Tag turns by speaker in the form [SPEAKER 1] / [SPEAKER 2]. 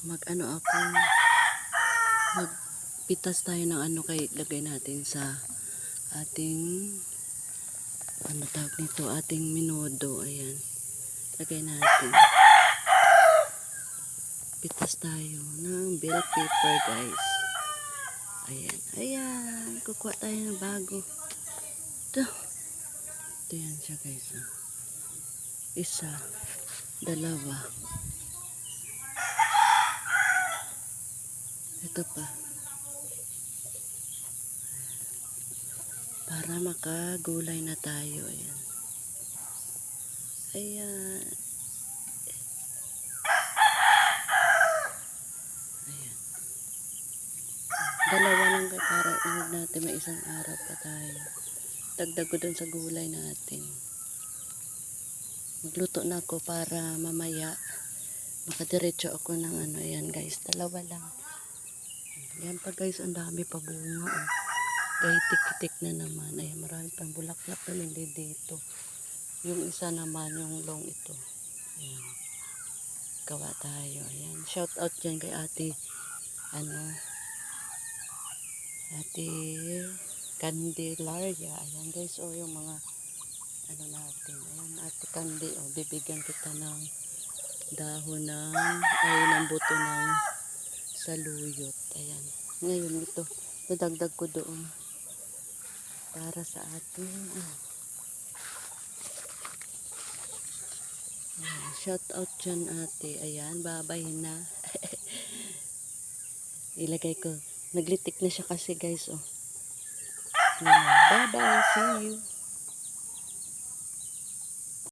[SPEAKER 1] Mag-ano ako, magpitas tayo ng ano kay lagay natin sa ating ano tawag nito, ating minudo. Ayan, lagay natin. Pitas tayo ng bell pepper, guys. Ayan, ayan, kukuha tayo ng bago. Ito yan siya, guys. Isa, dalawa. Ito pa. Para makagulay na tayo. Ayan. Ayan. Ayan. Dalawa lang kayo para inag natin may isang araw pa tayo. Dagdag ko dun sa gulay natin. Magluto na ako para mamaya makadiretso ako ng ano. Ayan, guys. Dalawa lang. Ayan pa, guys. Ang dami pa bunga. Oh. Kahit tik-tik na naman. Ayan, marami pang bulaklak na hindi dito. Yung isa naman, yung long ito. Ayan. Gawa tayo. Ayan. Shout out dyan kay ate, ate Candelaria. Ayan, guys. O, yung mga, natin. Ayan, ate Candy. O, bibigyan kita ng dahon ng buto ng saluyot. Ayan. Ngayon, ito. Nadagdag ko doon. Para sa ating, shout out dyan, ate. Ayan, babay na. Ilagay ko. Naglitik na siya kasi, guys, oh. Bye bye, see you.